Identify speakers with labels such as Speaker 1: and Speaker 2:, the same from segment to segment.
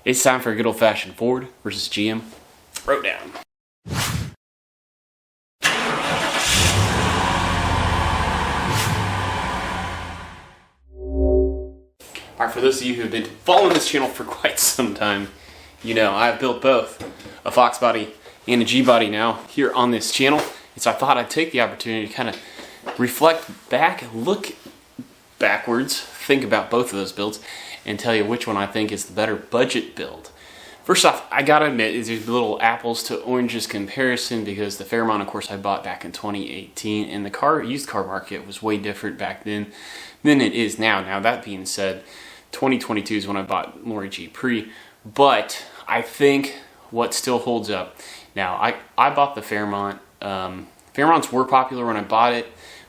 Speaker 1: It's time for a good old-fashioned Ford versus GM throwdown. Alright, for those of you who have been following this channel for quite some time, you know I've built both a Fox body and a G body now here on this channel. And so I thought I'd take the opportunity to kind of reflect back, look backwards, think about both of those builds, and tell you which one I think is the better budget build. First off, I gotta admit, there's a little apples to oranges comparison because the Fairmont, of course, I bought back in 2018, and the used car market was way different back then than it is now. Now, that being said, 2022 is when I bought Lori G Prix, but I think what still holds up. Now, I bought the Fairmont. Fairmonts were popular when I bought it,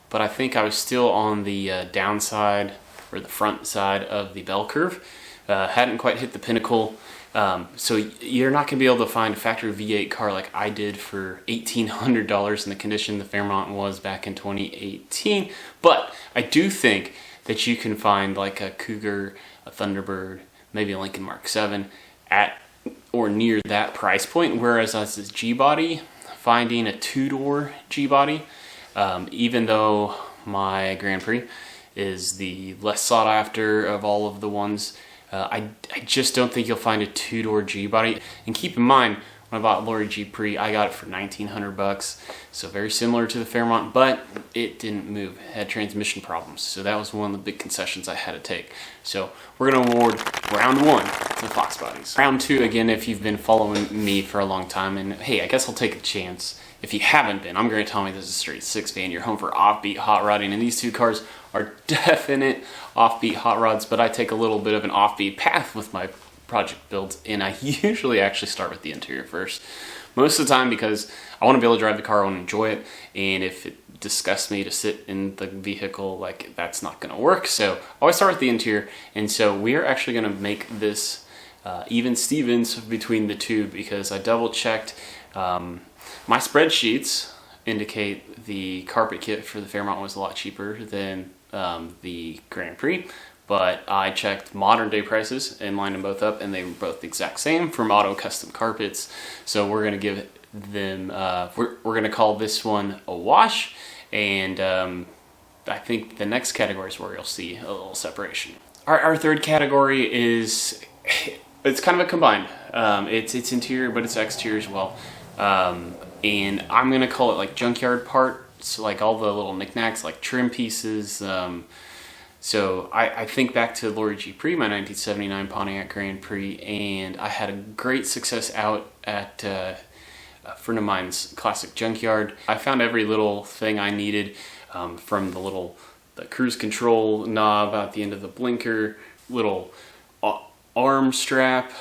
Speaker 1: but I think I was still on the downside or the front side of the bell curve. Hadn't quite hit the pinnacle. So you're not going to be able to find a factory V8 car like I did for $1,800 in the condition the Fairmont was back in 2018. But I do think that you can find like a Cougar, a Thunderbird, maybe a Lincoln Mark 7 at or near that price point. Whereas as this G-body, finding a two-door G-body, even though my Grand Prix is the less sought after of all of the ones, I just don't think you'll find a two-door G-body. And keep in mind, when I bought Lori G Prix, I got it for $1,900, so very similar to the Fairmont, but it didn't move. It had transmission problems, so that was one of the big concessions I had to take. So we're going to award round one to the Fox bodies. Round two, again, if you've been following me for a long time, and hey, I guess I'll take a chance. If you haven't been, I'm going to tell me this is a straight six van. You're home for offbeat hot rodding, and these two cars are definite offbeat hot rods, but I take a little bit of an offbeat path with my project builds, and I usually actually start with the interior first. Most of the time because I want to be able to drive the car, I want to enjoy it, and if it disgusts me to sit in the vehicle, like, that's not going to work. So I always start with the interior, and so we are actually going to make this even Stevens between the two because I double checked. My spreadsheets indicate the carpet kit for the Fairmont was a lot cheaper than the Grand Prix, but I checked modern day prices and lined them both up, and they were both the exact same from Auto Custom Carpets. So we're going to give them, we're going to call this one a wash, and I think the next category is where you'll see a little separation. Our third category is, it's kind of a combined. It's interior, but it's exterior as well. And I'm going to call it like junkyard parts, like all the little knickknacks, like trim pieces. So I think back to Lori G Prix, my 1979 Pontiac Grand Prix, and I had a great success out at a friend of mine's classic Junkyard. I found every little thing I needed, from the cruise control knob at the end of the blinker, little arm strap,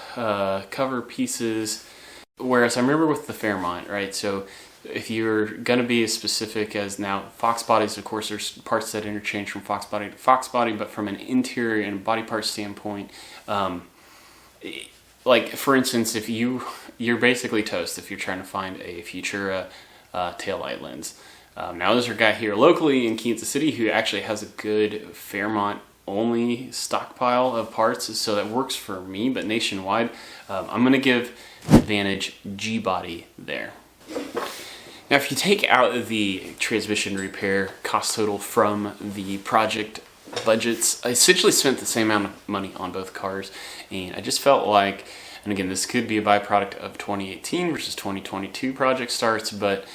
Speaker 1: cover pieces. Whereas I remember with the Fairmont, right, so if you're going to be as specific as now, Fox bodies, of course, there's parts that interchange from Fox body to Fox body, but from an interior and body part standpoint, like, for instance, if you're basically toast if you're trying to find a Futura taillight lens. Now, there's a guy here locally in Kansas City who actually has a good Fairmont only stockpile of parts, so that works for me, but nationwide, I'm going to give advantage G-body there. Now, if you take out the transmission repair cost total from the project budgets, I essentially spent the same amount of money on both cars, and I just felt like, and again, this could be a byproduct of 2018 versus 2022 project starts, but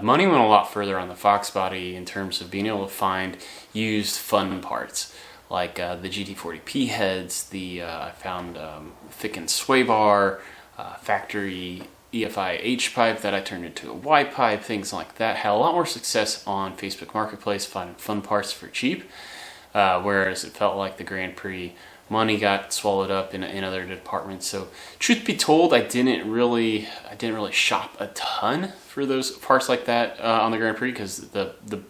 Speaker 1: money went a lot further on the Fox body in terms of being able to find used fun parts, like the GT40P heads, I found thickened sway bar, factory EFI H pipe that I turned into a Y pipe, things like that. Had a lot more success on Facebook Marketplace finding fun parts for cheap, whereas it felt like the Grand Prix money got swallowed up in other departments. So truth be told, I didn't really shop a ton for those parts like that on the Grand Prix because the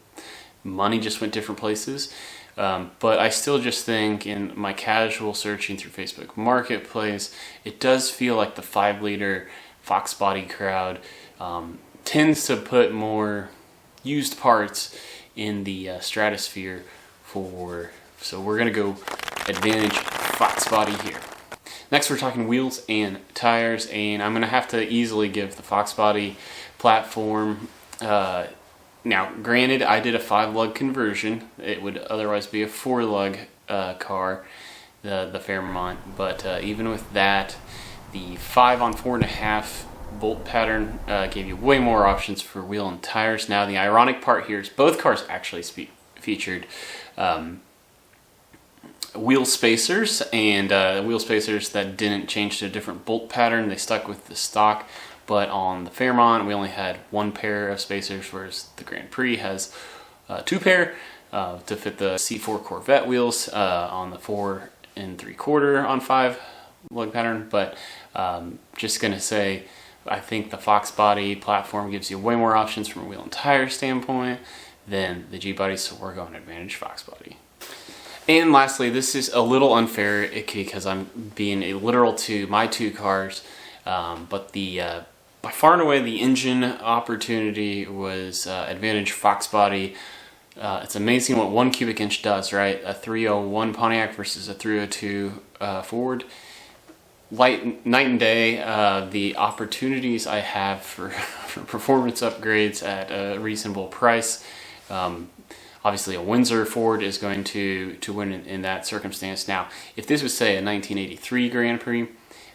Speaker 1: money just went different places. But I still just think in my casual searching through Facebook Marketplace, it does feel like the 5-liter Fox body crowd tends to put more used parts in the stratosphere so we're going to go advantage Fox body here. Next we're talking wheels and tires, and I'm going to have to easily give the Fox Body platform. Now, granted, I did a 5-lug conversion. It would otherwise be a 4-lug car, the Fairmont. But even with that, the 5 on 4.5 bolt pattern gave you way more options for wheel and tires. Now, the ironic part here is both cars actually featured wheel spacers, and wheel spacers that didn't change to a different bolt pattern. They stuck with the stock. But on the Fairmont, we only had 1 pair of spacers, whereas the Grand Prix has 2 pair to fit the C4 Corvette wheels on the 4 3/4 on 5-lug pattern. But just gonna say, I think the Fox Body platform gives you way more options from a wheel and tire standpoint than the G-Body, so we're going to advantage Fox Body. And lastly, this is a little unfair because I'm being a literal to my 2 cars, but the by far and away the engine opportunity was advantage Fox Body. It's amazing what 1 cubic inch does, right? A 301 Pontiac versus a 302 Ford. Night and day. The opportunities I have for performance upgrades at a reasonable price. Obviously, a Windsor Ford is going to win in that circumstance. Now, if this was, say, a 1983 Grand Prix,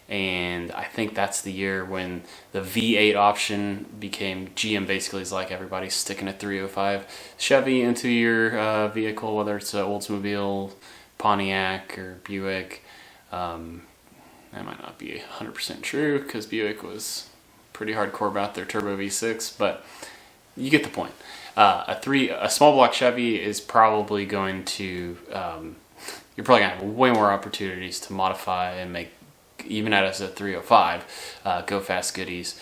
Speaker 1: and I think that's the year when the V8 option became GM basically is like everybody's sticking a 305 Chevy into your vehicle, whether it's an Oldsmobile, Pontiac, or Buick. That might not be 100% true because Buick was pretty hardcore about their turbo V6, but you get the point. A small block Chevy is probably going to, you're probably going to have way more opportunities to modify and make, even as a 305, go fast goodies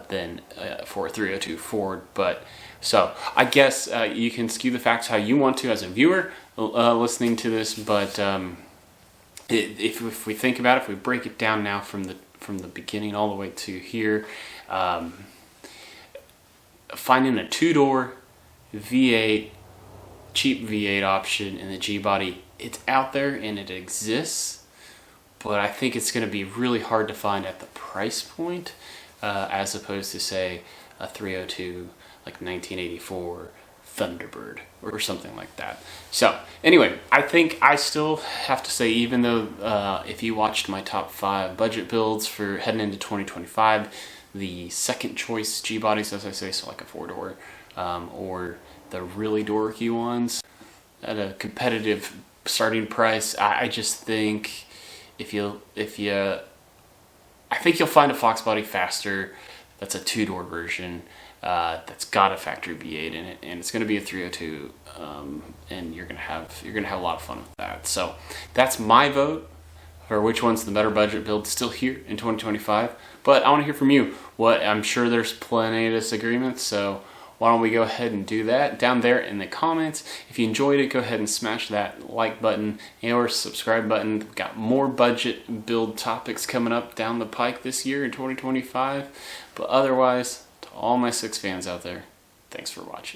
Speaker 1: than for a 302 Ford. But so I guess you can skew the facts how you want to as a viewer listening to this, but if we think about it, if we break it down now from the beginning all the way to here, finding a 2-door V8, cheap V8 option in the G-Body, it's out there and it exists, but I think it's going to be really hard to find at the price point as opposed to, say, a 302 like 1984 Thunderbird or something like that. So anyway, I think I still have to say, even though if you watched my top 5 budget builds for heading into 2025, the second choice G-Bodies, as I say, so like a 4-door or the really dorky ones at a competitive starting price, I just think I think you'll find a Fox Body faster that's a 2-door version that's got a factory V8 in it, and it's going to be a 302, and you're going to have a lot of fun with that. So that's my vote for which one's the better budget build still here in 2025. But I want to hear from you. I'm sure there's plenty of disagreements, so why don't we go ahead and do that down there in the comments. If you enjoyed it, go ahead and smash that like button or subscribe button. We've got more budget build topics coming up down the pike this year in 2025. But otherwise, to all my 6 fans out there, thanks for watching.